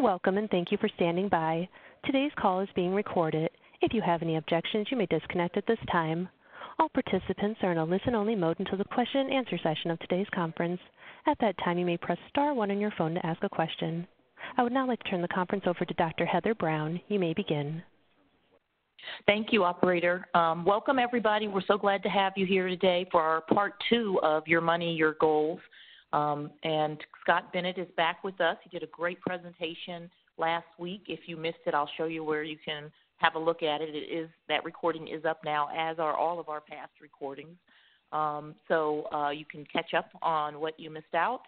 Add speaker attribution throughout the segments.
Speaker 1: Welcome and thank you for standing by. Today's call is being recorded. If you have any objections, you may disconnect at this time. All participants are in a listen-only mode until the question and answer session of today's conference. At that time, you may press star 1 on your phone to ask a question. I would now like to turn the conference over to Dr. Heather Brown. You may begin.
Speaker 2: Thank you, operator. Welcome, everybody. We're so glad to have you here today for our part 2 of Your Money, Your Goals. And Scott Bennett is back with us. He did a great presentation last week. If you missed it, I'll show you where you can have a look at it. That recording is up now, as are all of our past recordings. So you can catch up on what you missed out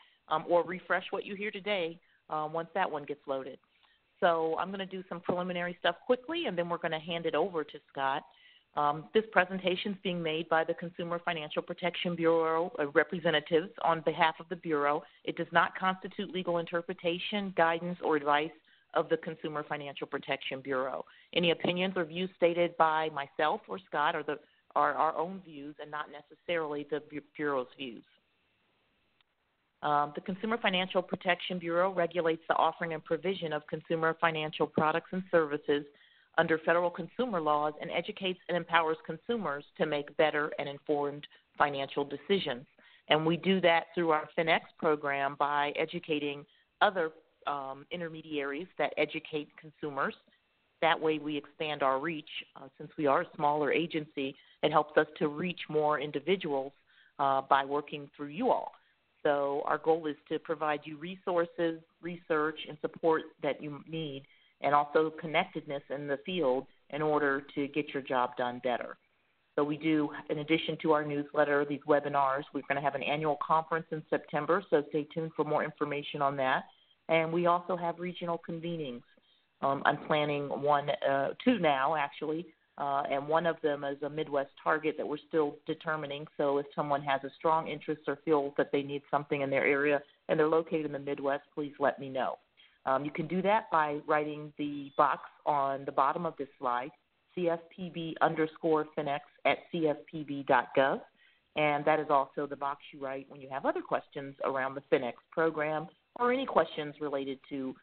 Speaker 2: or refresh what you hear today once that one gets loaded. So I'm going to do some preliminary stuff quickly, and then we're going to hand it over to Scott. This presentation is being made by the Consumer Financial Protection Bureau representatives on behalf of the Bureau. It does not constitute legal interpretation, guidance, or advice of the Consumer Financial Protection Bureau. Any opinions or views stated by myself or Scott are our own views and not necessarily the Bureau's views. The Consumer Financial Protection Bureau regulates the offering and provision of consumer financial products and services under federal consumer laws and educates and empowers consumers to make better and informed financial decisions. And we do that through our FinX program by educating other intermediaries that educate consumers. That way we expand our reach. Since we are a smaller agency, it helps us to reach more individuals by working through you all. So our goal is to provide you resources, research, and support that you need, and also connectedness in the field in order to get your job done better. So we do, in addition to our newsletter, these webinars. We're going to have an annual conference in September, so stay tuned for more information on that. And we also have regional convenings. I'm planning two now, actually, and one of them is a Midwest target that we're still determining. So if someone has a strong interest or feels that they need something in their area and they're located in the Midwest, please let me know. You can do that by writing the box on the bottom of this slide, CFPB_FINX@CFPB.gov. And that is also the box you write when you have other questions around the FinX program or any questions related to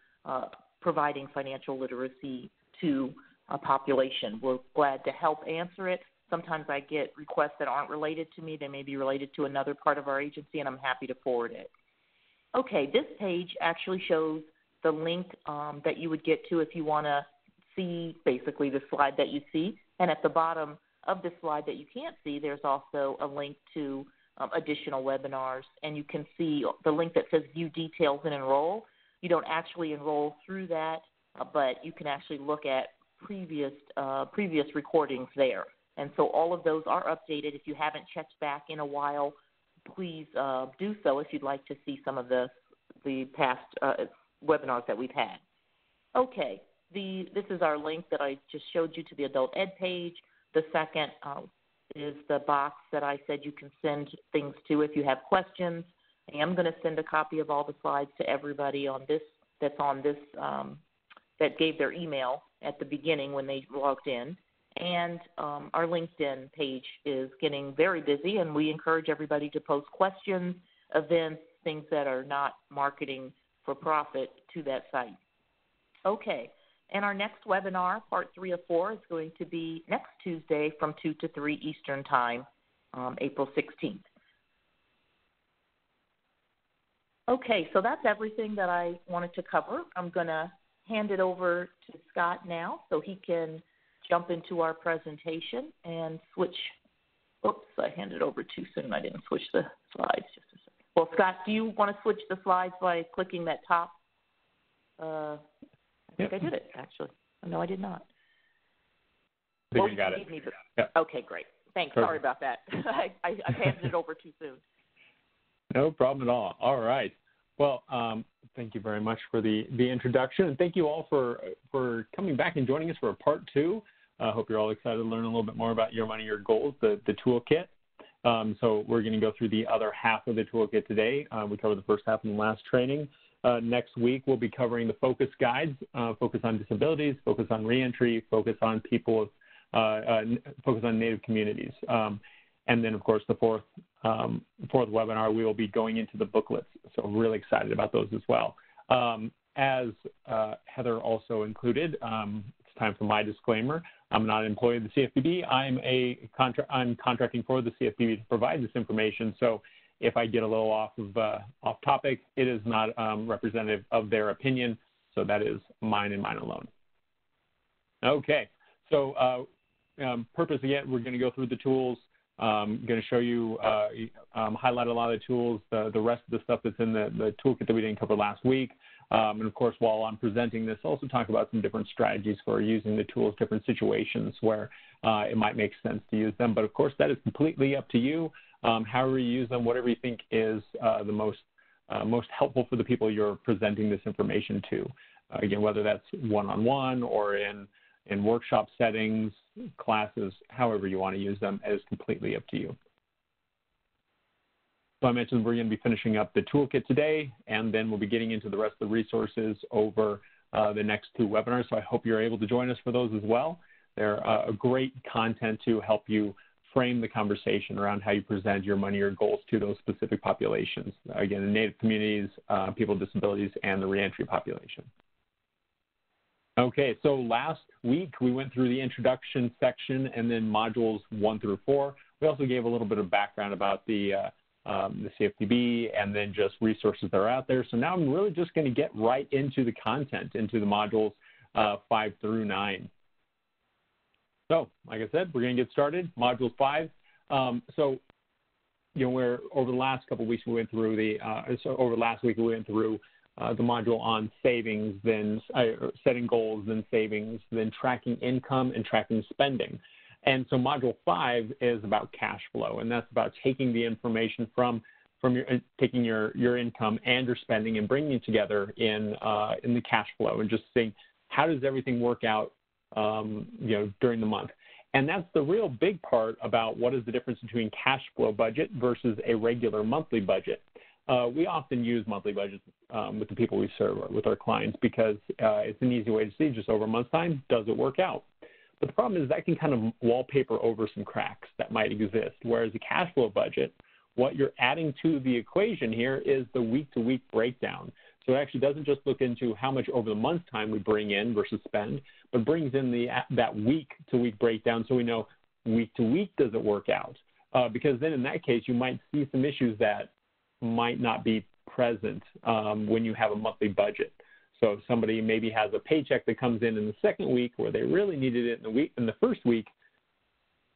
Speaker 2: providing financial literacy to a population. We're glad to help answer it. Sometimes I get requests that aren't related to me. They may be related to another part of our agency, and I'm happy to forward it. Okay, this page actually shows the link that you would get to if you want to see basically the slide that you see. And at the bottom of the slide that you can't see, there's also a link to additional webinars. And you can see the link that says View Details and Enroll. You don't actually enroll through that, but you can actually look at previous recordings there. And so all of those are updated. If you haven't checked back in a while, please do so if you'd like to see some of the past webinars that we've had. Okay, this is our link that I just showed you to the Adult Ed page. The second is the box that I said you can send things to if you have questions. I am going to send a copy of all the slides to everybody on this that gave their email at the beginning when they logged in. And our LinkedIn page is getting very busy, and we encourage everybody to post questions, events, things that are not marketing for profit to that site. Okay, and our next webinar, part 3 of 4, is going to be next Tuesday from 2 to 3 Eastern Time, April 16th. Okay, so that's everything that I wanted to cover. I'm going to hand it over to Scott now so he can jump into our presentation and switch. Oops, I handed over too soon. I didn't switch the slides. Just a second. Well, Scott, do you want to switch the slides by clicking that top? I think I did it, actually. No, I did not.
Speaker 3: I think you got it.
Speaker 2: Yep. Okay, great. Thanks. Perfect. Sorry about that. I handed it over too soon.
Speaker 3: No problem at all. All right. Well, thank you very much for the introduction, and thank you all for coming back and joining us for part 2. I hope you're all excited to learn a little bit more about Your Money, Your Goals, the toolkit. So we're going to go through the other half of the toolkit today. We covered the first half in the last training. Next week, we'll be covering the focus guides, focus on disabilities, focus on reentry, focus on people, focus on Native communities. And then, of course, the fourth webinar, we will be going into the booklets. So I'm really excited about those as well. as Heather also included, it's time for my disclaimer. I'm not an employee of the CFPB. I'm contracting for the CFPB to provide this information. So if I get a little off topic, it is not representative of their opinion. So that is mine and mine alone. Okay. So purpose again, we're going to go through the tools. I'm going to show you, highlight a lot of the tools, the rest of the stuff that's in the toolkit that we didn't cover last week. And of course, while I'm presenting this, also talk about some different strategies for using the tools, different situations where it might make sense to use them. But of course, that is completely up to you. However you use them, whatever you think is the most helpful for the people you're presenting this information to. Again, whether that's one-on-one or in workshop settings, classes, however you want to use them, is completely up to you. So I mentioned we're going to be finishing up the toolkit today, and then we'll be getting into the rest of the resources over the next 2 webinars. So I hope you're able to join us for those as well. They're a great content to help you frame the conversation around how you present your money or goals to those specific populations. Again, the Native communities, people with disabilities, and the reentry population. Okay, so last week we went through the introduction section and then modules 1 through 4. We also gave a little bit of background about the CFPB and then just resources that are out there. So now I'm really just going to get right into the content, into the modules 5 through 9. So, like I said, we're going to get started. Module 5. So, you know, where over the last couple of weeks we went through over last week we went through the module on savings, then setting goals, then savings, then tracking income and tracking spending. And so module 5 is about cash flow, and that's about taking the information from taking your income and your spending and bringing it together in the cash flow and just seeing how does everything work out, you know, during the month. And that's the real big part about what is the difference between cash flow budget versus a regular monthly budget. We often use monthly budgets with the people we serve, with our clients, because it's an easy way to see just over a month's time, does it work out? But the problem is that can kind of wallpaper over some cracks that might exist, whereas a cash flow budget, what you're adding to the equation here is the week-to-week breakdown. So it actually doesn't just look into how much over the month's time we bring in versus spend, but brings in that week-to-week breakdown so we know week-to-week does it work out. Because then in that case, you might see some issues that might not be present when you have a monthly budget. So if somebody maybe has a paycheck that comes in the second week where they really needed it in the first week,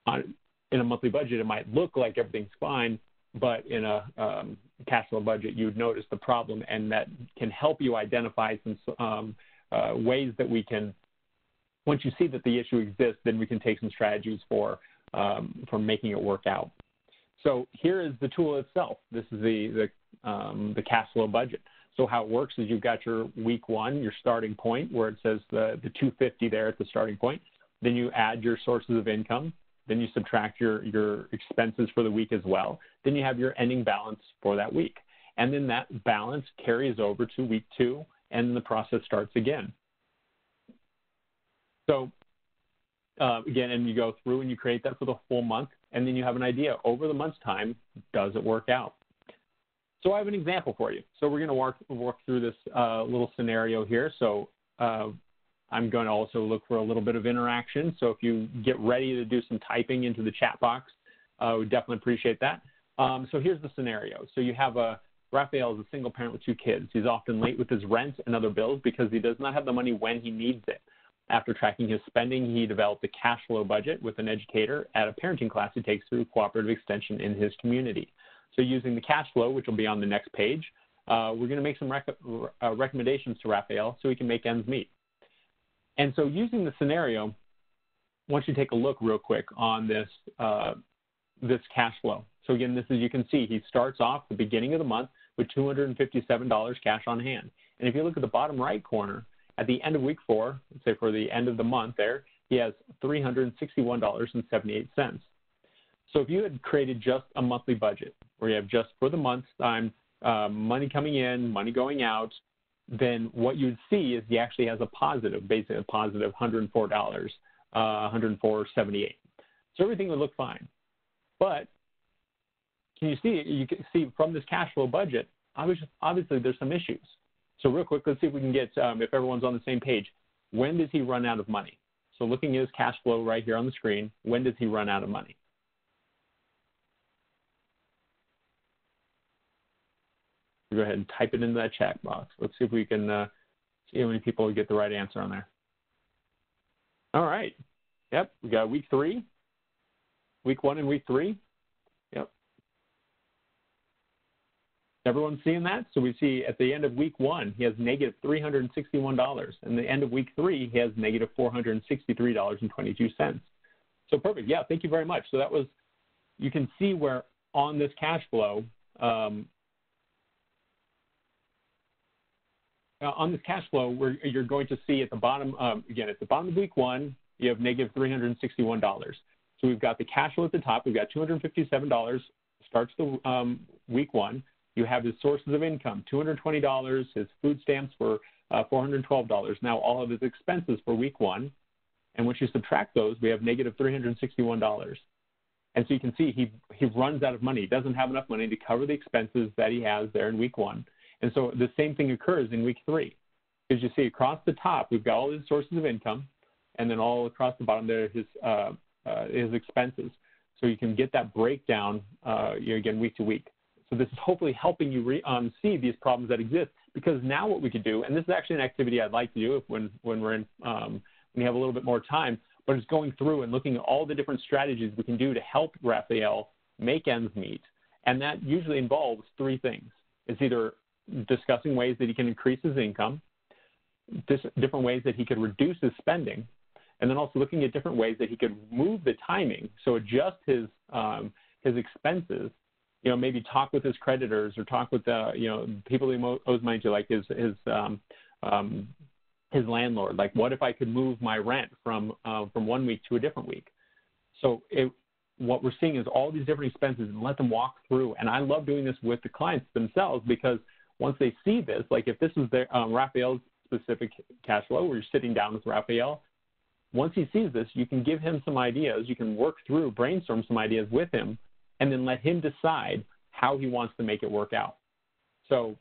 Speaker 3: in a monthly budget, it might look like everything's fine, but in a cash flow budget, you would notice the problem, and that can help you identify some ways that we can, once you see that the issue exists, then we can take some strategies for making it work out. So here is the tool itself. This is the cash flow budget. So how it works is you've got your week 1, your starting point, where it says the $250 there at the starting point. Then you add your sources of income. Then you subtract your expenses for the week as well. Then you have your ending balance for that week. And then that balance carries over to week 2, and the process starts again. So again, and you go through and you create that for the full month, and then you have an idea over the month's time, does it work out? So I have an example for you. So we're going to walk through this little scenario here. So I'm going to also look for a little bit of interaction. So if you get ready to do some typing into the chat box, we would definitely appreciate that. So here's the scenario. So you have Raphael is a single parent with 2 kids. He's often late with his rent and other bills because he does not have the money when he needs it. After tracking his spending, he developed a cash flow budget with an educator at a parenting class he takes through cooperative extension in his community. So using the cash flow, which will be on the next page, we're going to make some recommendations to Raphael so he can make ends meet. And so using the scenario, I want you to take a look real quick on this cash flow. So again, this is, you can see, he starts off the beginning of the month with $257 cash on hand. And if you look at the bottom right corner, at the end of week 4, let's say for the end of the month there, he has $361.78. So if you had created just a monthly budget, where you have just for the month's time, money coming in, money going out, then what you'd see is he actually has a positive, basically a positive $104, $104.78. So everything would look fine. But you can see from this cash flow budget, obviously there's some issues. So real quick, let's see if we can get, if everyone's on the same page, when does he run out of money? So looking at his cash flow right here on the screen, when does he run out of money? Go ahead and type it into that chat box. Let's see if we can see how many people get the right answer on there. All right. Yep, we got week 3, week 1 and week 3. Yep. Everyone's seeing that? So we see at the end of week 1, he has negative $361. And the end of week 3, he has negative $463.22. So perfect. Yeah, thank you very much. So that was, you can see where on this cash flow, on this cash flow, where you're going to see at the bottom, again, at the bottom of week 1, you have negative $361. So we've got the cash flow at the top. We've got $257 starts the week 1. You have his sources of income, $220. His food stamps were $412. Now all of his expenses for week 1. And once you subtract those, we have negative $361. And so you can see he runs out of money. He doesn't have enough money to cover the expenses that he has there in week 1. And so the same thing occurs in week 3. As you see across the top, we've got all his sources of income, and then all across the bottom there his expenses. So you can get that breakdown again week to week. So this is hopefully helping you see these problems that exist, because now what we could do, and this is actually an activity I'd like to do when we're in when we have a little bit more time, but it's going through and looking at all the different strategies we can do to help Raphael make ends meet. And that usually involves 3 things. It's either discussing ways that he can increase his income, different ways that he could reduce his spending, and then also looking at different ways that he could move the timing, so adjust his expenses, maybe talk with his creditors or talk with people he owes money to, like his landlord. Like, what if I could move my rent from 1 week to a different week? So what we're seeing is all these different expenses, and let them walk through. And I love doing this with the clients themselves, because once they see this, like if this is their Raphael's specific cash flow, where you're sitting down with Raphael, once he sees this, you can give him some ideas. You can work through, brainstorm some ideas with him, and then let him decide how he wants to make it work out. So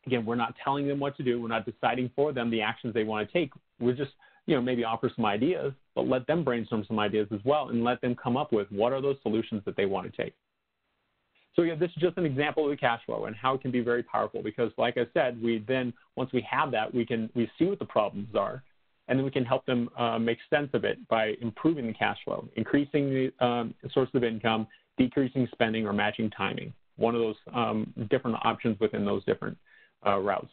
Speaker 3: again, we're not telling them what to do. We're not deciding for them the actions they want to take. We're just, maybe offer some ideas, but let them brainstorm some ideas as well, and let them come up with what are those solutions that they want to take. So yeah, this is just an example of the cash flow and how it can be very powerful, because like I said, once we have that, we see what the problems are, and then we can help them make sense of it by improving the cash flow, increasing the source of income, decreasing spending, or matching timing. One of those different options within those different routes.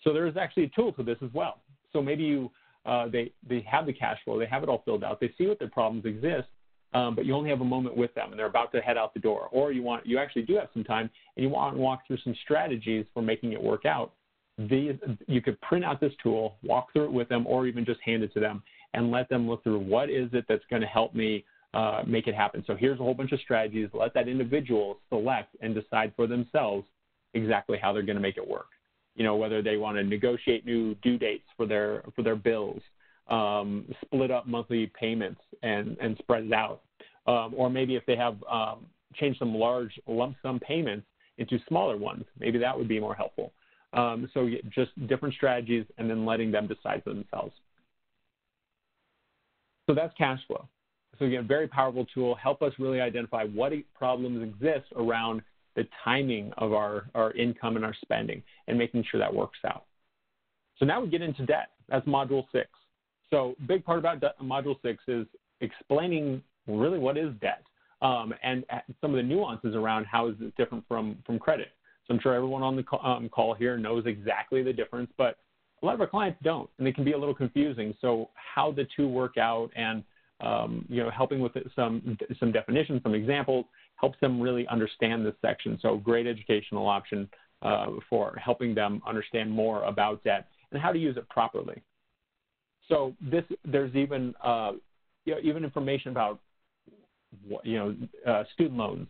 Speaker 3: So there is actually a tool to this as well. So maybe they have the cash flow, they have it all filled out, they see what their problems exist, but you only have a moment with them and they're about to head out the door, or you actually do have some time and you want to walk through some strategies for making it work out. You could print out this tool, walk through it with them, or even just hand it to them and let them look through what is it that's going to help me make it happen. So here's a whole bunch of strategies. Let that individual select and decide for themselves exactly how they're going to make it work. Whether they want to negotiate new due dates for their bills, split up monthly payments and spread it out. Or maybe if they have changed some large lump sum payments into smaller ones, maybe that would be more helpful. So just different strategies, and then letting them decide for themselves. So that's cash flow. So again, very powerful tool. Help us really identify what problems exist around the timing of our income and our spending, and making sure that works out. So now we get into debt. That's Module 6. So big part about Module 6 is explaining really what is debt, and some of the nuances around how is it different from credit. So I'm sure everyone on the call here knows exactly the difference, but a lot of our clients don't, and they can be a little confusing. So how the two work out, and helping with some definitions, some examples, helps them really understand this section. So great educational option for helping them understand more about debt and how to use it properly. So there's even even information about student loans,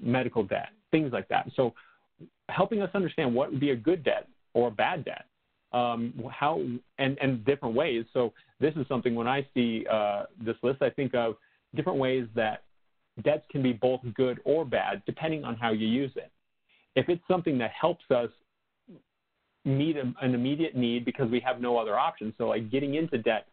Speaker 3: medical debt, things like that. So helping us understand what would be a good debt or a bad debt, how and different ways. So this is something, when I see this list, I think of different ways that debts can be both good or bad depending on how you use it. If it's something that helps us meet an immediate need because we have no other option. So like getting into debt,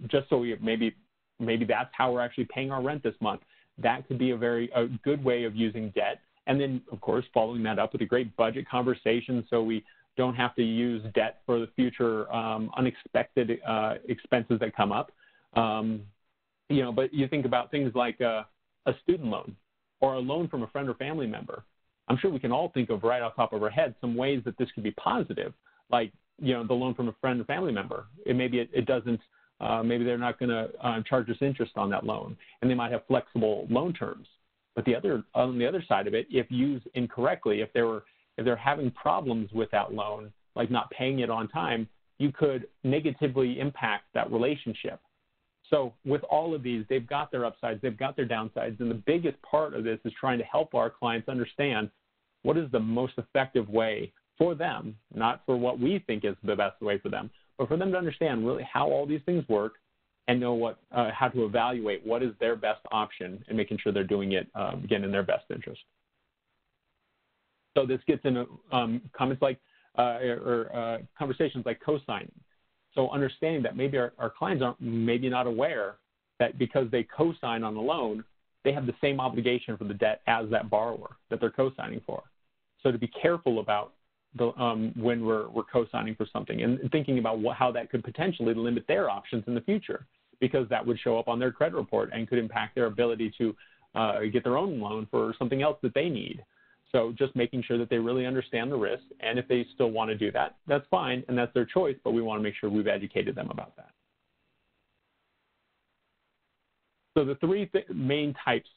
Speaker 3: just so we maybe that's how we're actually paying our rent this month. That could be a good way of using debt. And then, of course, following that up with a great budget conversation so we don't have to use debt for the future unexpected expenses that come up. But you think about things like a student loan or a loan from a friend or family member. I'm sure we can all think of right off the top of our head some ways that this could be positive, like, the loan from a friend or family member. Maybe it doesn't, maybe they're not going to charge us interest on that loan, and they might have flexible loan terms. But on the other side of it, if used incorrectly, if they're having problems with that loan, like not paying it on time, you could negatively impact that relationship. So with all of these, they've got their upsides, they've got their downsides, and the biggest part of this is trying to help our clients understand what is the most effective way for them, not for what we think is the best way for them, but for them to understand really how all these things work and know how to evaluate what is their best option and making sure they're doing it, again, in their best interest. So this gets into comments like, conversations like co-signing. So understanding that maybe our clients aren't maybe not aware that because they co-sign on the loan, they have the same obligation for the debt as that borrower that they're co-signing for. So to be careful about when we're co-signing for something and thinking about how that could potentially limit their options in the future, because that would show up on their credit report and could impact their ability to get their own loan for something else that they need. So just making sure that they really understand the risk, and if they still want to do that, that's fine, and that's their choice, but we want to make sure we've educated them about that. So the three main types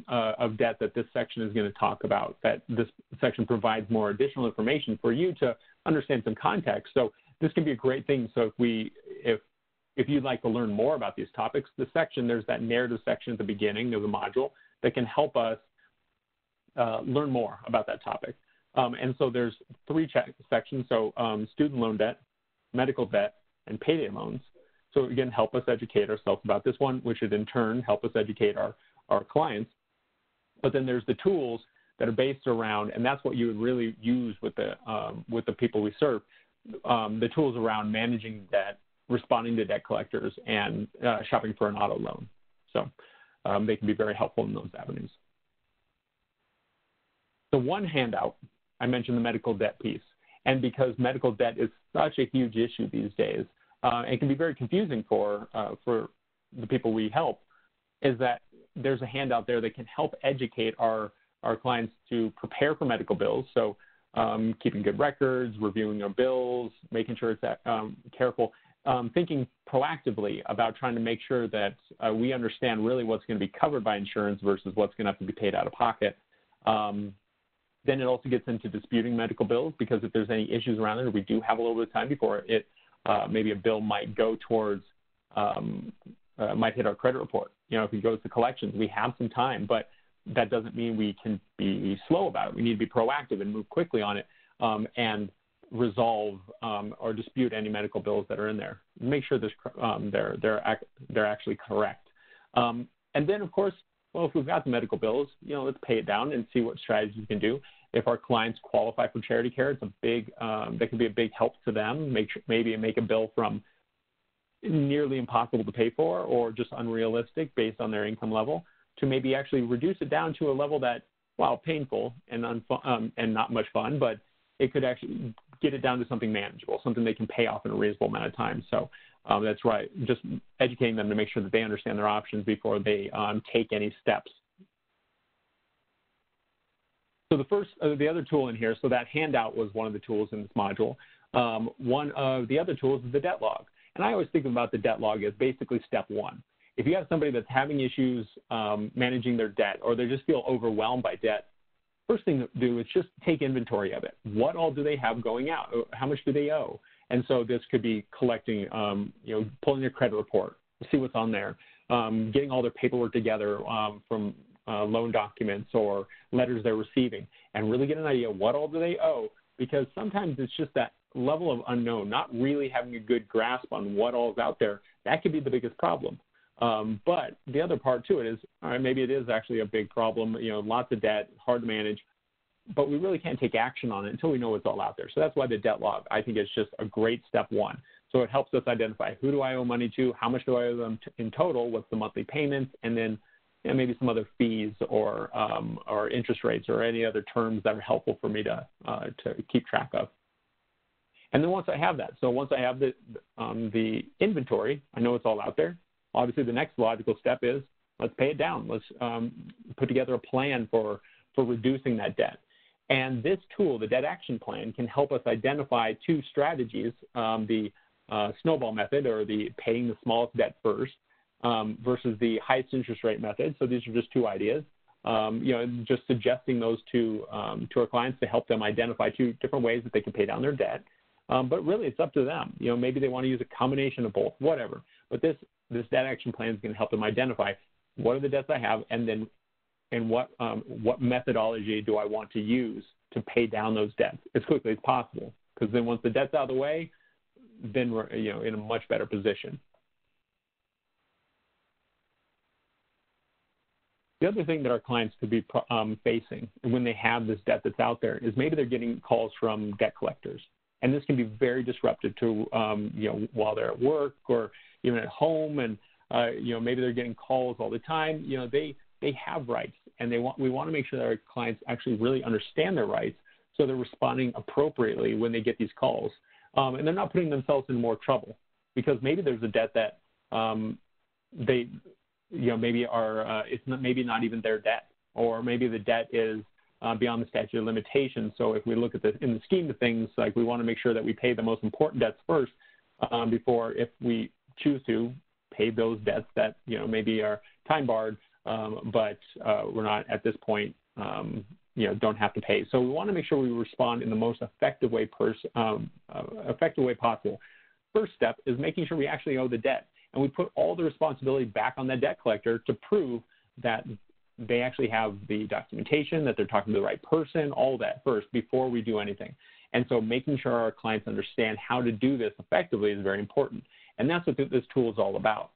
Speaker 3: of debt that this section is going to talk about, that this section provides more additional information for you to understand some context. So this can be a great thing. So if you'd like to learn more about these topics, there's that narrative section at the beginning of the module that can help us learn more about that topic. And so there's three sections, so student loan debt, medical debt, and payday loans. So again, help us educate ourselves about this one, which would in turn help us educate our clients. But then there's the tools that are based around, and that's what you would really use with the people we serve, the tools around managing debt, responding to debt collectors, and shopping for an auto loan. So they can be very helpful in those avenues. The one handout, I mentioned the medical debt piece, and because medical debt is such a huge issue these days, it can be very confusing for the people we help, is that there's a handout there that can help educate our clients to prepare for medical bills. So keeping good records, reviewing our bills, making sure it's careful, thinking proactively about trying to make sure that we understand really what's going to be covered by insurance versus what's going to have to be paid out of pocket. Then it also gets into disputing medical bills, because if there's any issues around it, we do have a little bit of time before maybe a bill might go towards, might hit our credit report. If it goes to collections, we have some time, but that doesn't mean we can be slow about it. We need to be proactive and move quickly on it and resolve or dispute any medical bills that are in there. Make sure they're actually correct. And then, of course, well, if we've got the medical bills, let's pay it down and see what strategies we can do. If our clients qualify for charity care, it's that can be a big help to them. Maybe make a bill from nearly impossible to pay for or just unrealistic based on their income level to maybe actually reduce it down to a level that, while painful and not much fun, but it could actually get it down to something manageable, something they can pay off in a reasonable amount of time. So that's right, just educating them to make sure that they understand their options before they take any steps. So the other tool in here, so that handout was one of the tools in this module. One of the other tools is the debt log. And I always think about the debt log as basically step one. If you have somebody that's having issues managing their debt, or they just feel overwhelmed by debt, first thing to do is just take inventory of it. What all do they have going out? How much do they owe? And so this could be collecting, pulling your credit report, see what's on there, getting all their paperwork together from loan documents or letters they're receiving, and really get an idea of what all do they owe, because sometimes it's just that level of unknown, not really having a good grasp on what all is out there. That could be the biggest problem. But the other part to it is, all right, maybe it is actually a big problem, lots of debt, hard to manage. but we really can't take action on it until we know what's all out there. So that's why the debt log, I think, is just a great step one. So it helps us identify who do I owe money to, how much do I owe them in total, what's the monthly payments, and then maybe some other fees or interest rates or any other terms that are helpful for me to keep track of. And then once I have that, so once I have the inventory, I know it's all out there. Obviously, the next logical step is let's pay it down. Let's put together a plan for reducing that debt. And this tool, the debt action plan, can help us identify two strategies, the snowball method, or the paying the smallest debt first, versus the highest interest rate method. So these are just two ideas. Just suggesting those to our clients to help them identify two different ways that they can pay down their debt. But really, it's up to them. Maybe they want to use a combination of both, whatever. But this debt action plan is going to help them identify what are the debts I have, and what methodology do I want to use to pay down those debts as quickly as possible. Because then once the debt's out of the way, then we're in a much better position. The other thing that our clients could be facing when they have this debt that's out there is maybe they're getting calls from debt collectors. And this can be very disruptive to, while they're at work or even at home, and, maybe they're getting calls all the time. They have rights, and we want to make sure that our clients actually really understand their rights, so they're responding appropriately when they get these calls. And they're not putting themselves in more trouble, because maybe there's a debt that they, maybe it's maybe not even their debt, or maybe the debt is beyond the statute of limitations. So if we look at this in the scheme of things, like, we want to make sure that we pay the most important debts first before, if we choose to, pay those debts that maybe are time barred, but we're not at this point don't have to pay. So we want to make sure we respond in the most effective way possible. First step is making sure we actually owe the debt, and we put all the responsibility back on that debt collector to prove that they actually have the documentation, that they're talking to the right person, all that first before we do anything. And so making sure our clients understand how to do this effectively is very important. And that's what this tool is all about.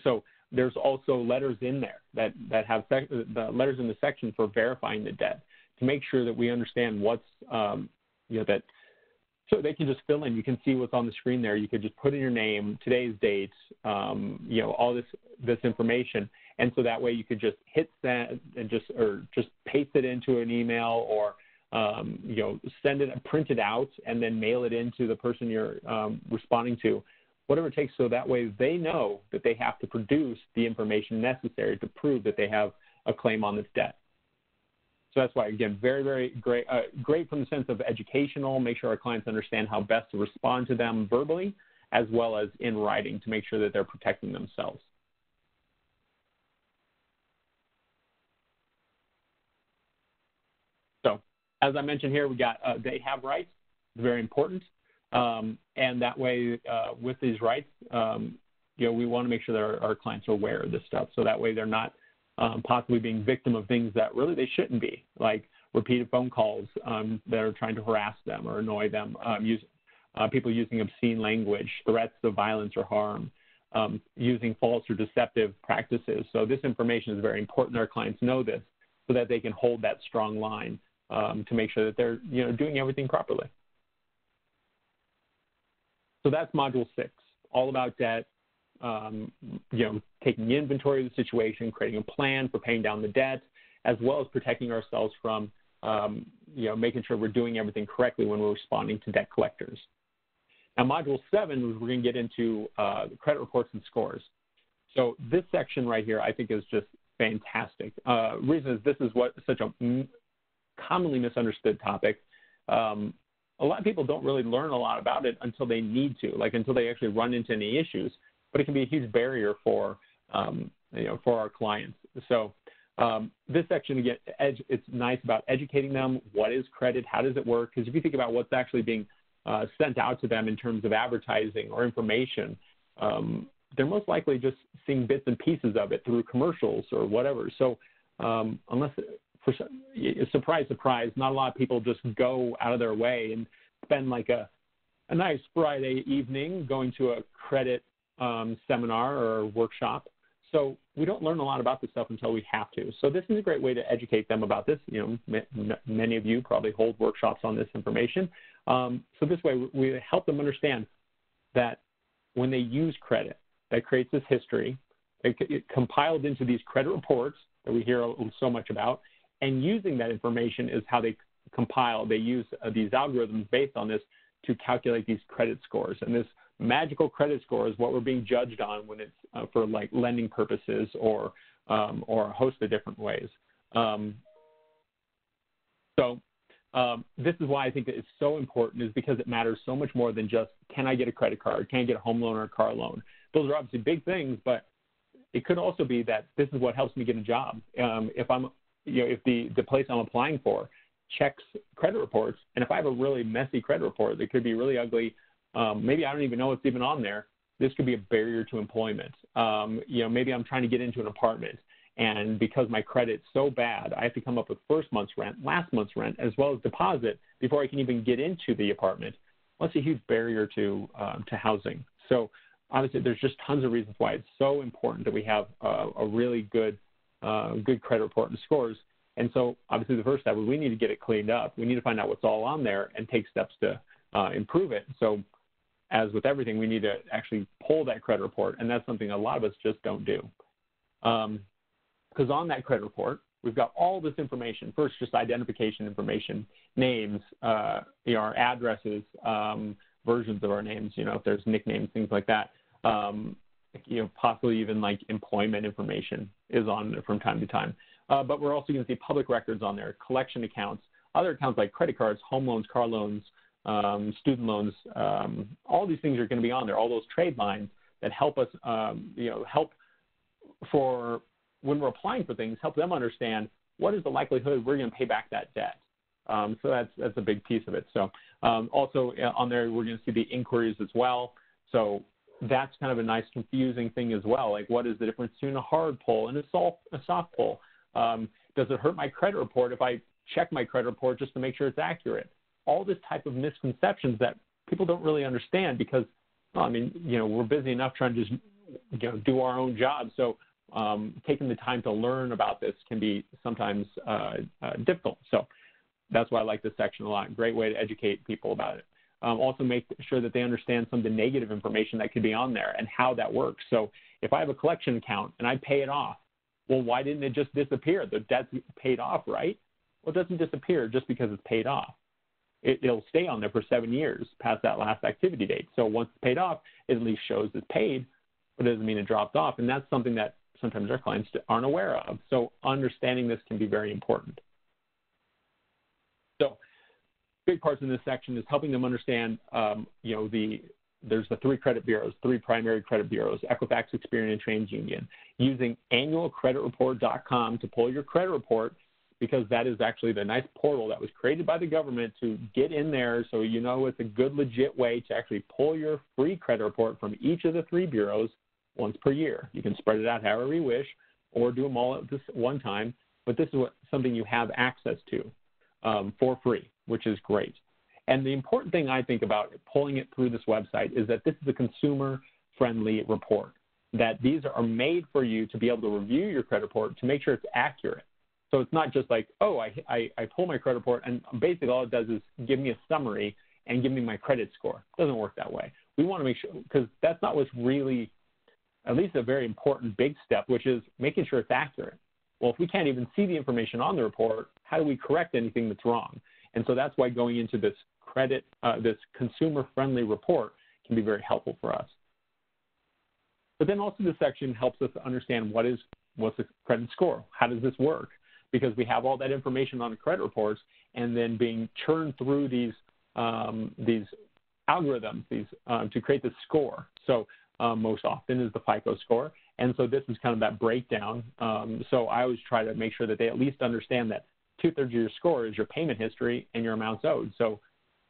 Speaker 3: So there's also letters in there that have the letters in the section for verifying the debt, to make sure that we understand what's, that, so they can just fill in. You can see what's on the screen there. You could just put in your name, today's date, all this information. And so that way you could just hit send and just paste it into an email, or send it, print it out, and then mail it into the person you're responding to, whatever it takes, so that way they know that they have to produce the information necessary to prove that they have a claim on this debt. So that's why, again, very, very great, great from the sense of educational, make sure our clients understand how best to respond to them verbally as well as in writing, to make sure that they're protecting themselves. So as I mentioned here, we got they have rights, very important. And that way, with these rights, we want to make sure that our clients are aware of this stuff, so that way they're not possibly being victim of things that really they shouldn't be, like repeated phone calls that are trying to harass them or annoy them, people using obscene language, threats of violence or harm, using false or deceptive practices. So this information is very important. Our clients know this, so that they can hold that strong line to make sure that they're doing everything properly. So that's Module 6, all about debt, taking inventory of the situation, creating a plan for paying down the debt, as well as protecting ourselves from, making sure we're doing everything correctly when we're responding to debt collectors. Now, Module 7, we're going to get into credit reports and scores. So this section right here, I think, is just fantastic. Reason is this is such a commonly misunderstood topic. A lot of people don't really learn a lot about it until they need to, until they actually run into any issues. But it can be a huge barrier for our clients. So this section, again, it's nice about educating them. What is credit? How does it work? Because if you think about what's actually being sent out to them in terms of advertising or information, they're most likely just seeing bits and pieces of it through commercials or whatever. So unless surprise, surprise, not a lot of people just go out of their way and spend a nice Friday evening going to a credit seminar or workshop. So we don't learn a lot about this stuff until we have to. So this is a great way to educate them about this. Many of you probably hold workshops on this information. So this way we help them understand that when they use credit, that creates this history. It compiled into these credit reports that we hear so much about, and using that information is how they compile. They use these algorithms based on this to calculate these credit scores. And this magical credit score is what we're being judged on when it's for like lending purposes or a host of different ways. This is why I think that it's so important, is because it matters so much more than just, can I get a credit card? Can I get a home loan or a car loan? Those are obviously big things, but it could also be that this is what helps me get a job. If I'm, if the place I'm applying for checks credit reports, and if I have a really messy credit report that could be really ugly, maybe I don't even know it's even on there, this could be a barrier to employment. Maybe I'm trying to get into an apartment, and because my credit's so bad, I have to come up with first month's rent, last month's rent, as well as deposit before I can even get into the apartment. Well, that's a huge barrier to housing. So obviously, there's just tons of reasons why it's so important that we have a really good credit report and scores. And so obviously the first step is we need to get it cleaned up. We need to find out what's all on there and take steps to improve it. So as with everything, we need to actually pull that credit report, and that's something a lot of us just don't do. Because on that credit report, we've got all this information. First, just identification information, names, our addresses, versions of our names, if there's nicknames, things like that. Possibly even like employment information is on there from time to time. But we're also going to see public records on there, collection accounts, other accounts like credit cards, home loans, car loans, student loans. All these things are going to be on there, all those trade lines that help us, help for when we're applying for things, help them understand what is the likelihood we're going to pay back that debt. So that's a big piece of it. So also on there, we're going to see the inquiries as well. So that's kind of a nice confusing thing as well. Like, what is the difference between a hard pull and a soft pull? Does it hurt my credit report if I check my credit report just to make sure it's accurate? All this type of misconceptions that people don't really understand because, we're busy enough trying to just do our own job. So taking the time to learn about this can be sometimes difficult. So that's why I like this section a lot. Great way to educate people about it. Also make sure that they understand some of the negative information that could be on there and how that works. So if I have a collection account and I pay it off, well, why didn't it just disappear? The debt's paid off, right? Well, it doesn't disappear just because it's paid off. It'll stay on there for 7 years past that last activity date. So once it's paid off, it at least shows it's paid, but it doesn't mean it dropped off. And that's something that sometimes our clients aren't aware of. So understanding this can be very important. So big parts in this section is helping them understand, there's the three credit bureaus, three primary credit bureaus, Equifax, Experian, and TransUnion, using annualcreditreport.com to pull your credit report, because that is actually the nice portal that was created by the government to get in there so it's a good, legit way to actually pull your free credit report from each of the three bureaus once per year. You can spread it out however you wish or do them all at this one time, but this is something you have access to for free, which is great. And the important thing I think about pulling it through this website is that this is a consumer-friendly report, that these are made for you to be able to review your credit report to make sure it's accurate. So it's not just like, oh, I pull my credit report and basically all it does is give me a summary and give me my credit score. It doesn't work that way. We want to make sure, because that's not what's really, at least a very important big step, which is making sure it's accurate. Well, if we can't even see the information on the report, how do we correct anything that's wrong? And so that's why going into this this consumer-friendly report can be very helpful for us. But then also this section helps us understand what's the credit score? How does this work? Because we have all that information on the credit reports and then being churned through these algorithms to create the score. So most often is the FICO score. And so this is kind of that breakdown. So I always try to make sure that they at least understand that 2/3 of your score is your payment history and your amounts owed. So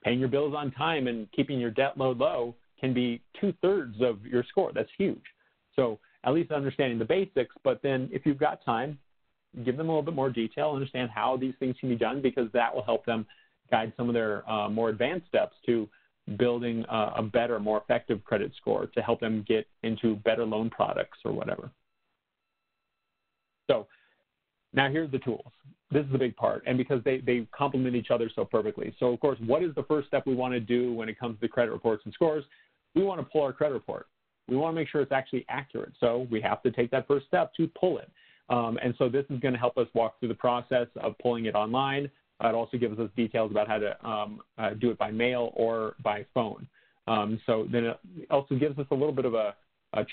Speaker 3: paying your bills on time and keeping your debt load low can be 2/3 of your score. That's huge. So at least understanding the basics, but then if you've got time, give them a little bit more detail, understand how these things can be done, because that will help them guide some of their more advanced steps to building a better, more effective credit score to help them get into better loan products or whatever. So now here's the tools. This is the big part, and because they complement each other so perfectly. So, of course, what is the first step we want to do when it comes to credit reports and scores? We want to pull our credit report. We want to make sure it's actually accurate. So we have to take that first step to pull it. And so this is going to help us walk through the process of pulling it online. It also gives us details about how to do it by mail or by phone. So then it also gives us a little bit of a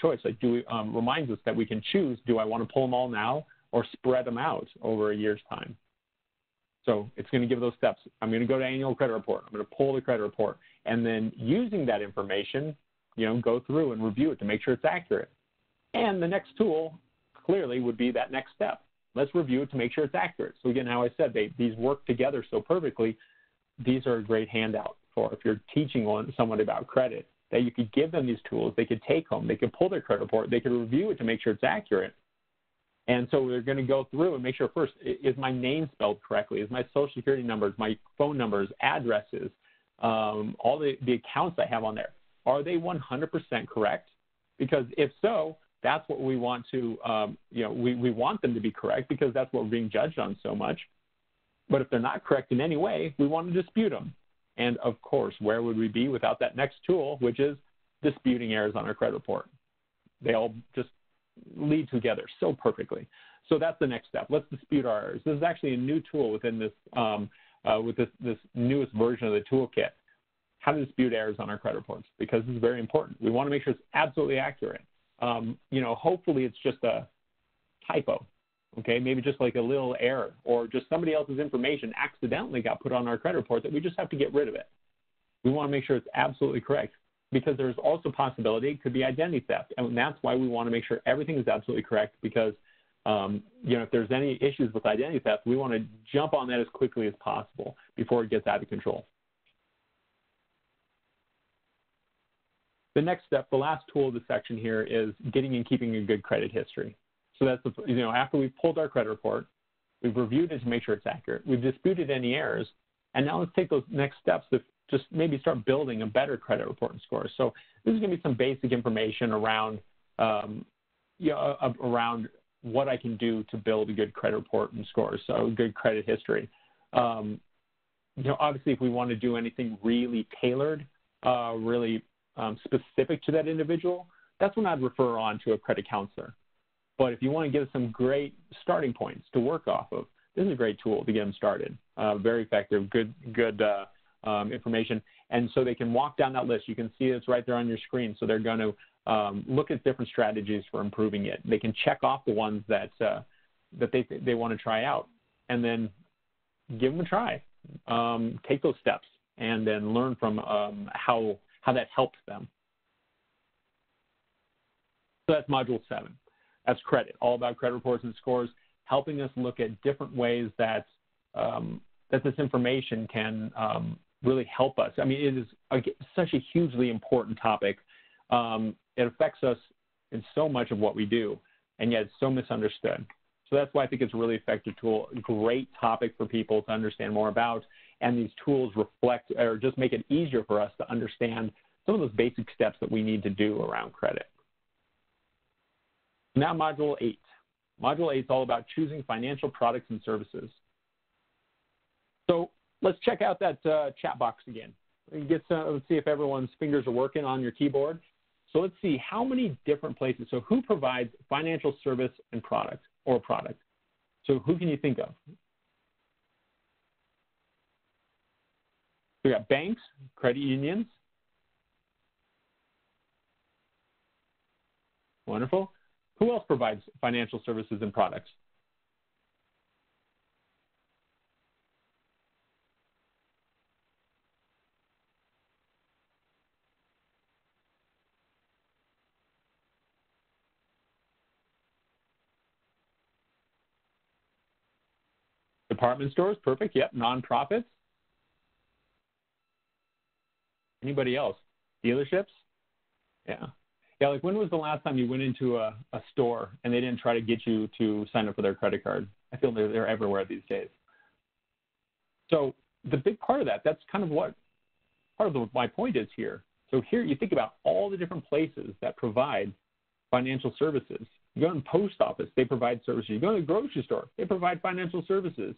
Speaker 3: choice. Like reminds us that we can choose, do I want to pull them all now or spread them out over a year's time? So it's going to give those steps. I'm going to go to annual credit report. I'm going to pull the credit report. And then using that information, go through and review it to make sure it's accurate. And the next tool clearly would be that next step. Let's review it to make sure it's accurate. So again, how I said, these work together so perfectly. These are a great handout for if you're teaching someone about credit, that you could give them these tools. They could take home. They could pull their credit report. They could review it to make sure it's accurate. And so we're going to go through and make sure first, is my name spelled correctly? Is my social security numbers, my phone numbers, addresses, all the accounts I have on there, are they 100% correct? Because if so, that's what we want to, we want them to be correct because that's what we're being judged on so much. But if they're not correct in any way, we want to dispute them. And of course, where would we be without that next tool, which is disputing errors on our credit report? They all just lead together so perfectly. So that's the next step. Let's dispute our errors. This is actually a new tool within this, with this newest version of the toolkit, how to dispute errors on our credit reports, because this is very important. We want to make sure it's absolutely accurate. Hopefully it's just a typo, okay? Maybe just like a little error or just somebody else's information accidentally got put on our credit report that we just have to get rid of it. We want to make sure it's absolutely correct because there's also possibility it could be identity theft. And that's why we want to make sure everything is absolutely correct because, if there's any issues with identity theft, we want to jump on that as quickly as possible before it gets out of control. The next step, the last tool of the section here is getting and keeping a good credit history. So that's, after we've pulled our credit report, we've reviewed it to make sure it's accurate, we've disputed any errors, and now let's take those next steps to just maybe start building a better credit report and score. So this is going to be some basic information around, around what I can do to build a good credit report and score, so good credit history. Obviously, if we want to do anything really tailored, really specific to that individual, that's when I'd refer on to a credit counselor. But if you want to give some great starting points to work off of, this is a great tool to get them started. Very effective, good information. And so they can walk down that list. You can see it's right there on your screen. So they're going to look at different strategies for improving it. They can check off the ones that they want to try out and then give them a try. Take those steps and then learn from how that helps them. So that's Module 7. That's credit, all about credit reports and scores, helping us look at different ways that this information can really help us. I mean, it is such a hugely important topic. It affects us in so much of what we do, and yet it's so misunderstood. So that's why I think it's a really effective tool, a great topic for people to understand more about, and these tools reflect or just make it easier for us to understand some of those basic steps that we need to do around credit. Now Module 8. Module 8 is all about choosing financial products and services. So let's check out that chat box again. Let's see if everyone's fingers are working on your keyboard. So let's see how many different places. So who provides financial service and product or product? So who can you think of? We got banks, credit unions. Wonderful. Who else provides financial services and products? Department stores, perfect. Yep, nonprofits. Anybody else? Dealerships? Yeah. Yeah, like when was the last time you went into a store and they didn't try to get you to sign up for their credit card? I feel they're everywhere these days. So the big part of that's kind of what my point is here. So here you think about all the different places that provide financial services. You go to the post office, they provide services. You go to the grocery store, they provide financial services.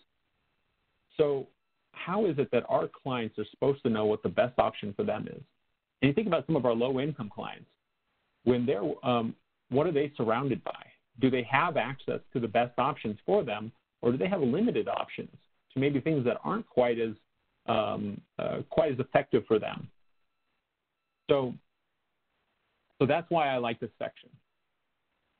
Speaker 3: So how is it that our clients are supposed to know what the best option for them is? And you think about some of our low-income clients. When they're, what are they surrounded by? Do they have access to the best options for them, or do they have limited options to maybe things that aren't quite as effective for them? So that's why I like this section.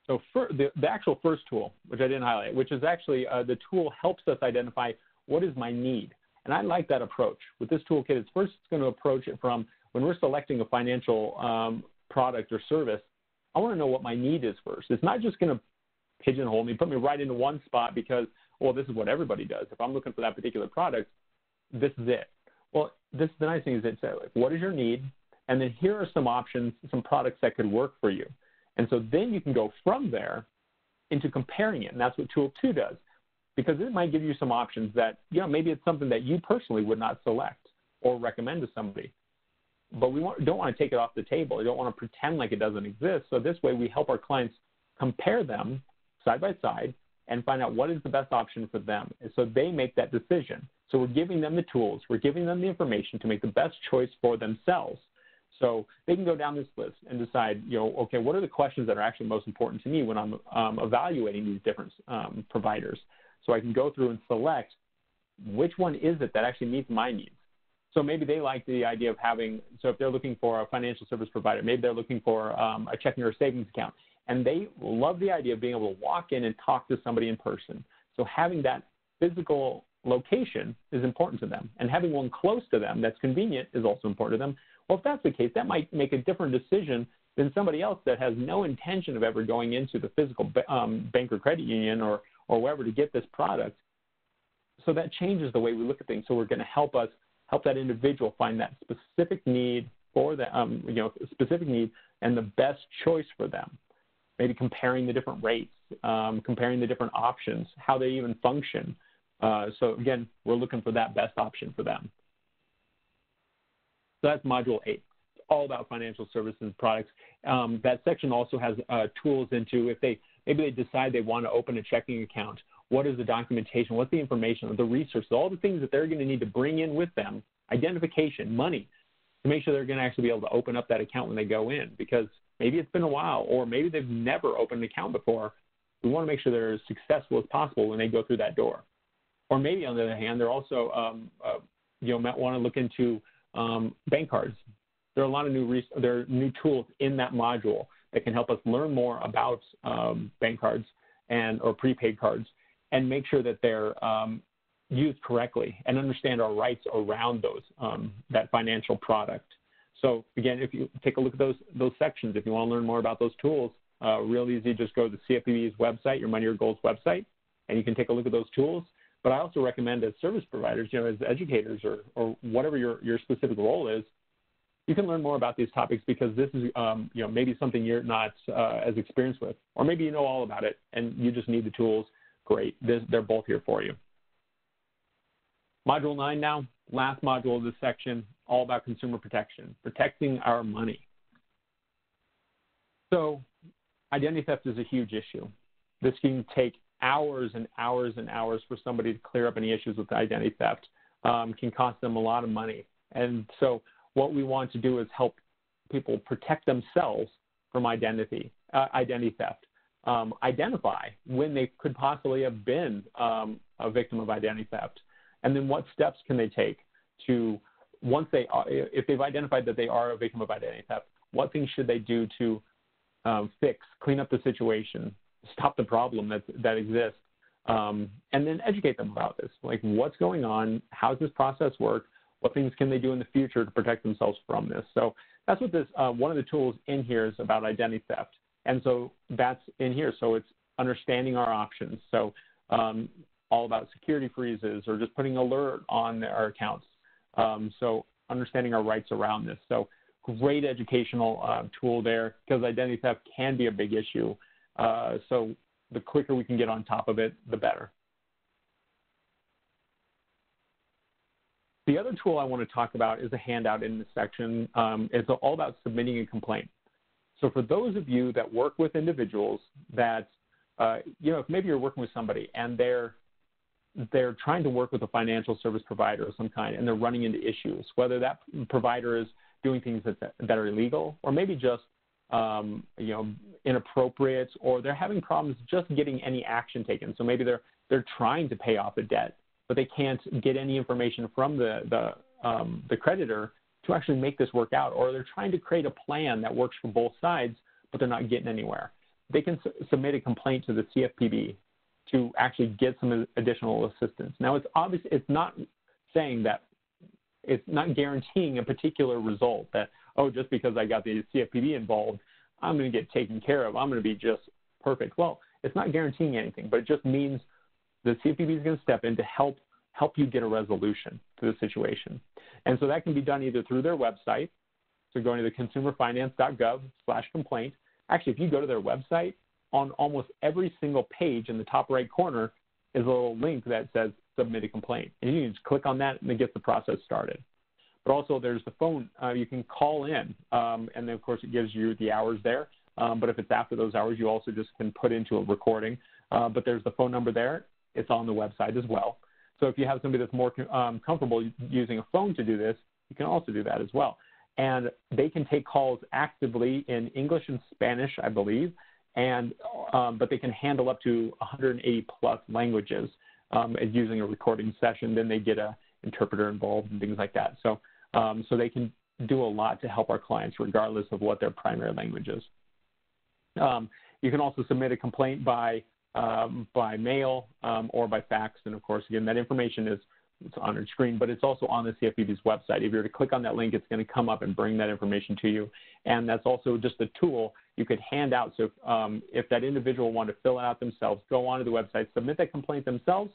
Speaker 3: So for the actual first tool, which I didn't highlight, which is actually the tool helps us identify what is my need. And I like that approach. With this toolkit, it's going to approach it from when we're selecting a financial product or service, I want to know what my need is first. It's not just going to pigeonhole me, put me right into one spot because, well, this is what everybody does. If I'm looking for that particular product, this is it. Well, the nice thing is it says, like, what is your need? And then here are some options, some products that could work for you. And so then you can go from there into comparing it. And that's what Tool 2 does, because it might give you some options that, maybe it's something that you personally would not select or recommend to somebody. But we don't want to take it off the table. We don't want to pretend like it doesn't exist. So this way we help our clients compare them side by side and find out what is the best option for them. And so they make that decision. So we're giving them the tools. We're giving them the information to make the best choice for themselves. So they can go down this list and decide, okay, what are the questions that are actually most important to me when I'm evaluating these different providers? So I can go through and select which one is it that actually meets my needs. So maybe they like the idea of having, so if they're looking for a financial service provider, maybe they're looking for a checking or a savings account, and they love the idea of being able to walk in and talk to somebody in person. So having that physical location is important to them, and having one close to them that's convenient is also important to them. Well, if that's the case, that might make a different decision than somebody else that has no intention of ever going into the physical bank or credit union or wherever to get this product. So that changes the way we look at things. So we're going to help that individual find that specific need for the specific need and the best choice for them. Maybe comparing the different rates, comparing the different options, how they even function. So again, we're looking for that best option for them. So that's Module 8. It's all about financial services and products. That section also has tools into if maybe they decide they want to open a checking account. What is the documentation? What's the information? The resources, all the things that they're going to need to bring in with them, identification, money, to make sure they're going to actually be able to open up that account when they go in, because maybe it's been a while or maybe they've never opened an account before. We want to make sure they're as successful as possible when they go through that door. Or maybe on the other hand, they're also might want to look into bank cards. There are a lot of new tools in that module that can help us learn more about bank cards or prepaid cards and make sure that they're used correctly and understand our rights around that financial product. So again, if you take a look at those sections, if you want to learn more about those tools, real easy, just go to the CFPB's website, your Money Your Goals website, and you can take a look at those tools. But I also recommend as service providers, as educators or whatever your specific role is, you can learn more about these topics because this is, maybe something you're not as experienced with, or maybe you know all about it and you just need the tools. Great, they're both here for you. Module 9 now, last module of this section, all about consumer protection, protecting our money. So identity theft is a huge issue. This can take hours and hours and hours for somebody to clear up any issues with identity theft. Can cost them a lot of money. And so what we want to do is help people protect themselves from identity theft. Identify when they could possibly have been a victim of identity theft. And then what steps can they take to, if they've identified that they are a victim of identity theft, what things should they do to clean up the situation, stop the problem that exists, and then educate them about this. Like, what's going on? How does this process work? What things can they do in the future to protect themselves from this? So that's what this, one of the tools in here is about identity theft. And so that's in here. So it's understanding our options. So all about security freezes or just putting alert on our accounts. So understanding our rights around this. So great educational tool there, because identity theft can be a big issue. So the quicker we can get on top of it, the better. The other tool I want to talk about is a handout in this section. It's all about submitting a complaint. So for those of you that work with individuals that, if maybe you're working with somebody and they're trying to work with a financial service provider of some kind and they're running into issues, whether that provider is doing things that are illegal or maybe just, inappropriate, or they're having problems just getting any action taken. So maybe they're trying to pay off a debt, but they can't get any information from the creditor to actually make this work out, or they're trying to create a plan that works for both sides, but they're not getting anywhere. They can submit a complaint to the CFPB to actually get some additional assistance. Now, it's obvious it's not saying that, it's not guaranteeing a particular result that, oh, just because I got the CFPB involved, I'm going to get taken care of. I'm going to be just perfect. Well, it's not guaranteeing anything, but it just means the CFPB is going to step in to help you get a resolution to the situation. And so that can be done either through their website, so going to the consumerfinance.gov/complaint. Actually, if you go to their website, on almost every single page in the top right corner is a little link that says submit a complaint. And you can just click on that and it gets the process started. But also there's the phone. You can call in, and then, of course, it gives you the hours there. But if it's after those hours, you also just can put into a recording. But there's the phone number there. It's on the website as well. So if you have somebody that's more comfortable using a phone to do this, you can also do that as well. And they can take calls actively in English and Spanish, I believe, and but they can handle up to 180-plus languages using a recording session. Then they get an interpreter involved and things like that. So they can do a lot to help our clients regardless of what their primary language is. You can also submit a complaint by mail or by fax. And, of course, again, that information it's on your screen, but it's also on the CFPB's website. If you were to click on that link, it's going to come up and bring that information to you. And that's also just a tool you could hand out. So if that individual wanted to fill it out themselves, go onto the website, submit that complaint themselves,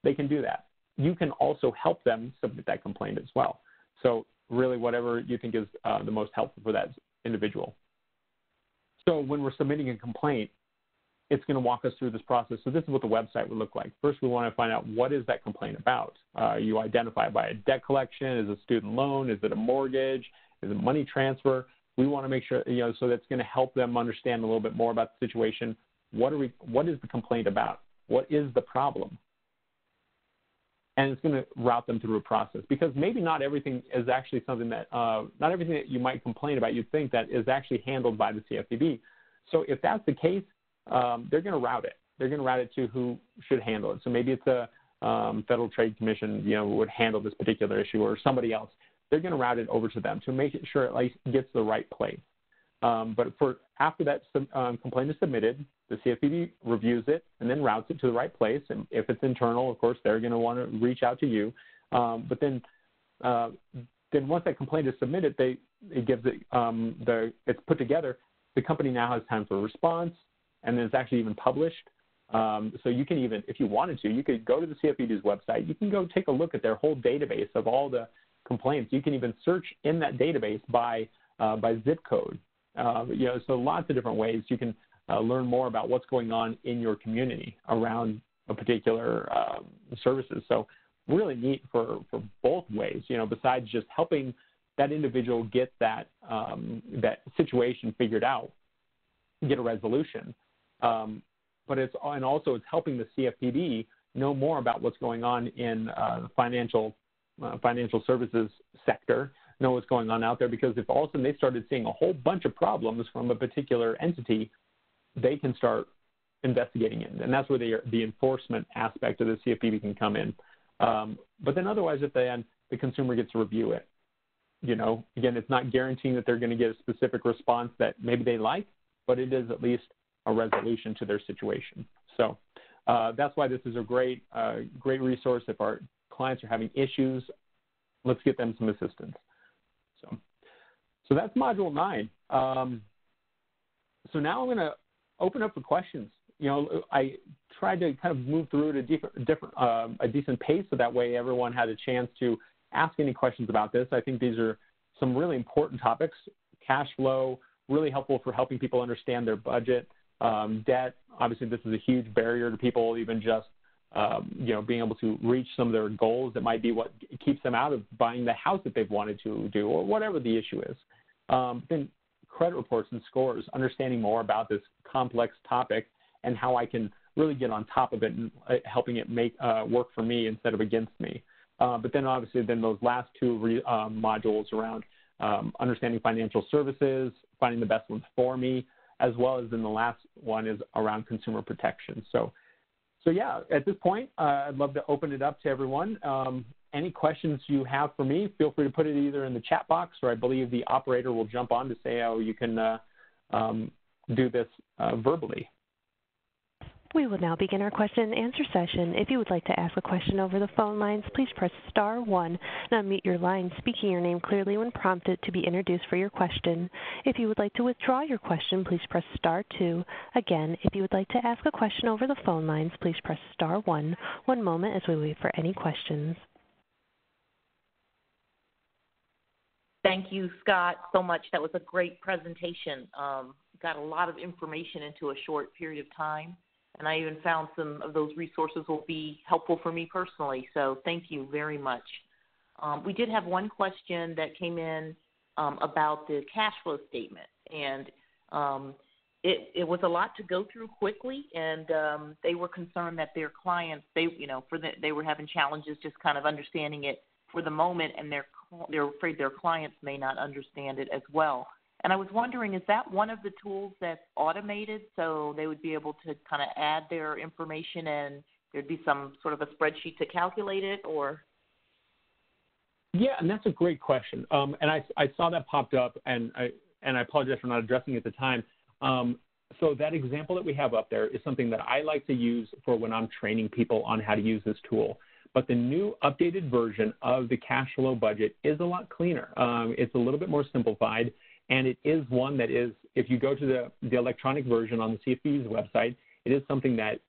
Speaker 3: they can do that. You can also help them submit that complaint as well. So really whatever you think is the most helpful for that individual. So when we're submitting a complaint, it's going to walk us through this process. So this is what the website would look like. First, we want to find out what is that complaint about. You identify it by a debt collection. Is it a student loan? Is it a mortgage? Is it money transfer? We want to make sure, so that's going to help them understand a little bit more about the situation. What is the complaint about? What is the problem? And it's going to route them through a process, because maybe not everything is actually something that, not everything that you might complain about you'd think that is actually handled by the CFPB. So if that's the case, they're going to route it. They're going to route it to who should handle it. So maybe it's a Federal Trade Commission, would handle this particular issue, or somebody else. They're going to route it over to them to make sure it gets to the right place. But after that complaint is submitted, the CFPB reviews it and then routes it to the right place. And if it's internal, of course, they're going to want to reach out to you. But then once that complaint is submitted, it gives it it's put together. The company now has time for a response, and then it's actually even published. So you can even, if you wanted to, you could go to the CFPB's website. You can go take a look at their whole database of all the complaints. You can even search in that database by zip code. So lots of different ways you can learn more about what's going on in your community around a particular services. So really neat for both ways, besides just helping that individual get that situation figured out, get a resolution. But it's helping the CFPB know more about what's going on in the financial services sector, know what's going on out there, because if all of a sudden they started seeing a whole bunch of problems from a particular entity, they can start investigating it. And that's where the enforcement aspect of the CFPB can come in. But then otherwise, at the end, the consumer gets to review it. Again, it's not guaranteeing that they're going to get a specific response that maybe they like, but it is at least a resolution to their situation. So that's why this is a great resource. If our clients are having issues, let's get them some assistance. So that's Module 9. So now I'm going to open up for questions. I tried to kind of move through at a decent pace, so that way everyone had a chance to ask any questions about this. I think these are some really important topics. Cash flow, really helpful for helping people understand their budget. Debt, obviously this is a huge barrier to people even just being able to reach some of their goals. That might be what keeps them out of buying the house that they've wanted to do, or whatever the issue is. Then credit reports and scores, understanding more about this complex topic and how I can really get on top of it and helping it make work for me instead of against me. But then obviously then those last two modules around understanding financial services, finding the best ones for me, as well as then the last one is around consumer protection. So yeah, at this point, I'd love to open it up to everyone. Any questions you have for me, feel free to put it either in the chat box, or I believe the operator will jump on to say, oh, you can do this verbally.
Speaker 1: We will now begin our question and answer session. If you would like to ask a question over the phone lines, please press star 1 and unmute your line, speaking your name clearly when prompted to be introduced for your question. If you would like to withdraw your question, please press star 2. Again, if you would like to ask a question over the phone lines, please press star 1. One moment as we wait for any questions.
Speaker 2: Thank you, Scott, so much. That was a great presentation. Got a lot of information into a short period of time. And I even found some of those resources will be helpful for me personally. So thank you very much. We did have one question that came in about the cash flow statement. And it was a lot to go through quickly. And they were concerned that their clients, they were having challenges just kind of understanding it for the moment. And they're afraid their clients may not understand it as well. And I was wondering, is that one of the tools that's automated so they would be able to kind of add their information and there'd be some sort of a spreadsheet to calculate it, or?
Speaker 3: Yeah, and that's a great question. And I saw that popped up, and I apologize for not addressing it at the time. So that example that we have up there is something that I like to use for when I'm training people on how to use this tool. But the new updated version of the cash flow budget is a lot cleaner. It's a little bit more simplified. And it is one that is, if you go to the electronic version on the CFPB's website, it is something that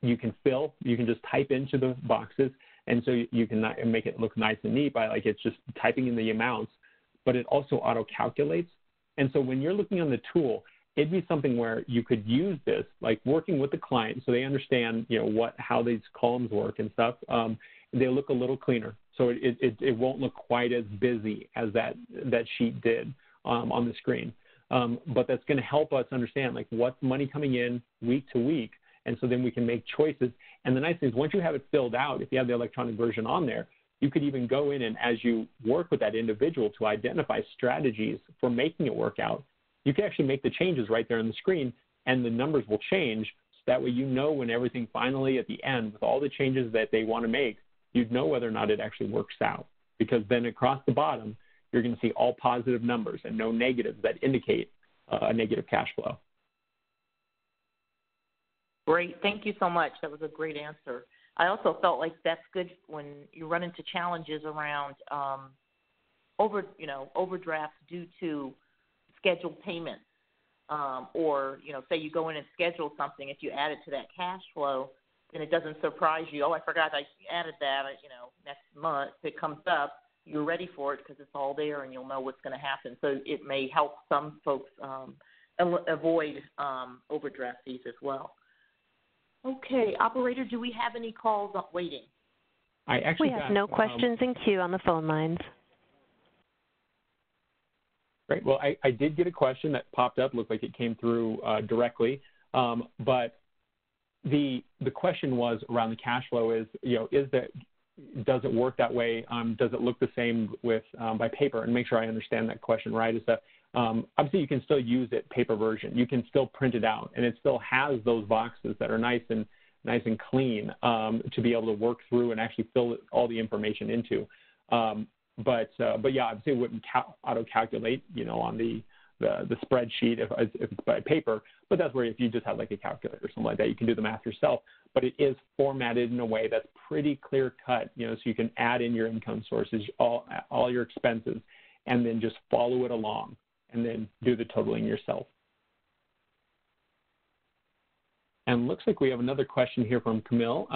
Speaker 3: you can fill. You can just type into the boxes, and so you can make it look nice and neat by, like, it's just typing in the amounts, but it also auto-calculates. And so when you're looking on the tool, it'd be something where you could use this, like working with the client so they understand, how these columns work and stuff. They look a little cleaner, so it won't look quite as busy as that sheet did on the screen. But that's going to help us understand, like, what's money coming in week to week, and so then we can make choices. And the nice thing is, once you have it filled out, if you have the electronic version on there, you could even go in and, as you work with that individual to identify strategies for making it work out, you can actually make the changes right there on the screen, and the numbers will change. So that way when everything finally at the end, with all the changes that they want to make, you'd know whether or not it actually works out. Because then across the bottom, you're going to see all positive numbers and no negatives that indicate a negative cash flow.
Speaker 2: Great. Thank you so much. That was a great answer. I also felt like that's good when you run into challenges around overdrafts due to scheduled payments. Or, say you go in and schedule something. If you add it to that cash flow, then it doesn't surprise you. Oh, I forgot I added that, next month. If it comes up, you're ready for it because it's all there and you'll know what's going to happen. So it may help some folks avoid overdraft fees as well. Okay, operator, do we have any calls waiting?
Speaker 1: We have no questions in queue on the phone lines.
Speaker 3: Great. Well, I did get a question that popped up. Looked like it came through directly. But the question was around the cash flow is does it work that way? Does it look the same with by paper? And make sure I understand that question right. Is that obviously you can still use it paper version. You can still print it out, and it still has those boxes that are nice and clean to be able to work through and actually fill all the information into. But yeah, obviously it wouldn't auto calculate, on the spreadsheet if it's by paper. But that's where if you just have like a calculator or something like that, you can do the math yourself. But it is formatted in a way that's pretty clear cut, so you can add in your income sources, all your expenses, and then just follow it along and then do the totaling yourself. And looks like we have another question here from Camille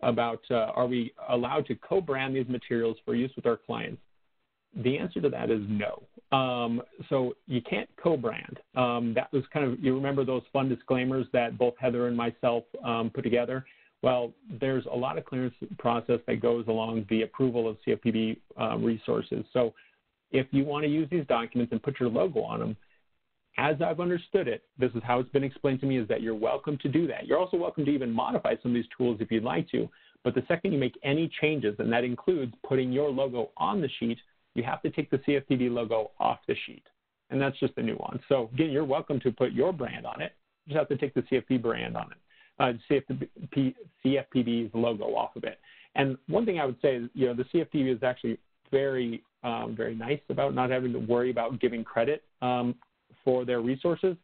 Speaker 3: about are we allowed to co-brand these materials for use with our clients? The answer to that is no. So you can't co-brand. That was kind of, you remember those fun disclaimers that both Heather and myself put together? Well, there's a lot of clearance process that goes along the approval of CFPB resources. So if you want to use these documents and put your logo on them, as I've understood it, this is how it's been explained to me, is that you're welcome to do that. You're also welcome to even modify some of these tools if you'd like to, but the second you make any changes, and that includes putting your logo on the sheet, you have to take the CFPB logo off the sheet. And that's just the nuance. So again, you're welcome to put your brand on it. You just have to take the CFP brand on it, CFPB's logo off of it. And one thing I would say is, the CFPB is actually very, very nice about not having to worry about giving credit for their resources.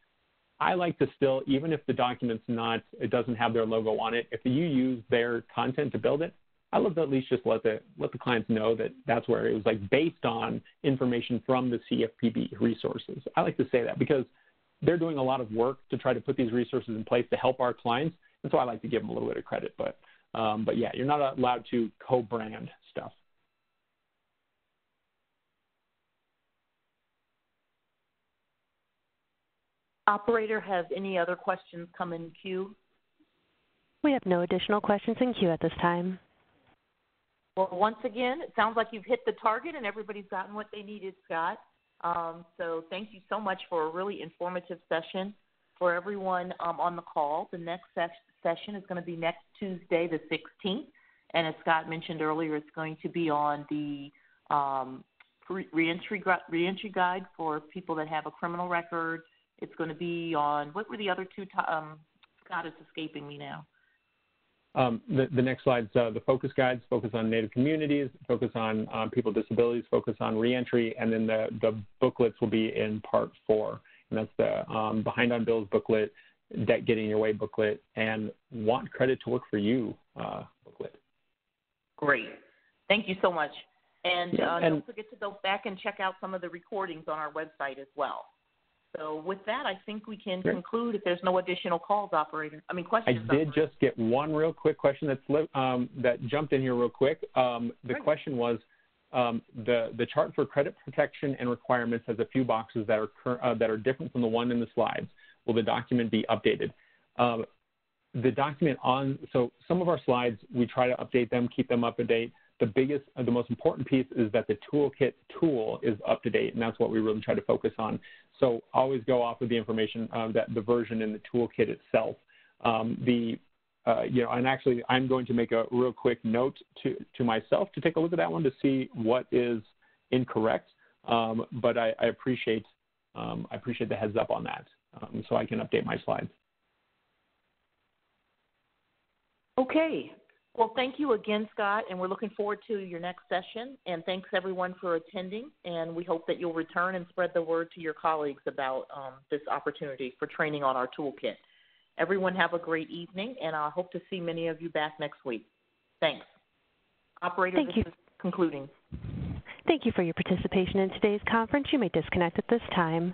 Speaker 3: I like to still, even if the document's it doesn't have their logo on it, if you use their content to build it, I love to at least just let the clients know that that's where it was based on information from the CFPB resources. I like to say that because they're doing a lot of work to try to put these resources in place to help our clients, and so I like to give them a little bit of credit. But yeah, you're not allowed to co-brand stuff.
Speaker 2: Operator, have any other questions come in queue?
Speaker 1: We have no additional questions in queue at this time.
Speaker 2: Well, once again, it sounds like you've hit the target and everybody's gotten what they needed, Scott. So thank you so much for a really informative session. For everyone on the call, the next session is going to be next Tuesday, the 16th. And as Scott mentioned earlier, it's going to be on the reentry guide for people that have a criminal record. It's going to be on, what were the other two? Scott is escaping me now.
Speaker 3: The next slide's the focus guides, focus on Native communities, focus on people with disabilities, focus on reentry, and then the booklets will be in part 4. And that's the Behind on Bills booklet, Debt Getting Your Way booklet, and Want Credit to Work for You booklet.
Speaker 2: Great. Thank you so much. And don't forget to go back and check out some of the recordings on our website as well. So with that, I think we can conclude if there's no additional questions.
Speaker 3: I did just get one real quick question that jumped in here real quick. The question was, the chart for credit protection and requirements has a few boxes that are different from the one in the slides. Will the document be updated? The document so some of our slides, we try to update them, keep them up to date. The most important piece is that the toolkit tool is up to date, and that's what we really try to focus on. So always go off of the information that the version in the toolkit itself. And actually, I'm going to make a real quick note to myself to take a look at that one to see what is incorrect. But I appreciate the heads up on that, so I can update my slides.
Speaker 2: Okay. Well, thank you again, Scott, and we're looking forward to your next session. And thanks, everyone, for attending. And we hope that you'll return and spread the word to your colleagues about this opportunity for training on our toolkit. Everyone have a great evening, and I hope to see many of you back next week. Thanks. Operator, this is concluding.
Speaker 1: Thank you for your participation in today's conference. You may disconnect at this time.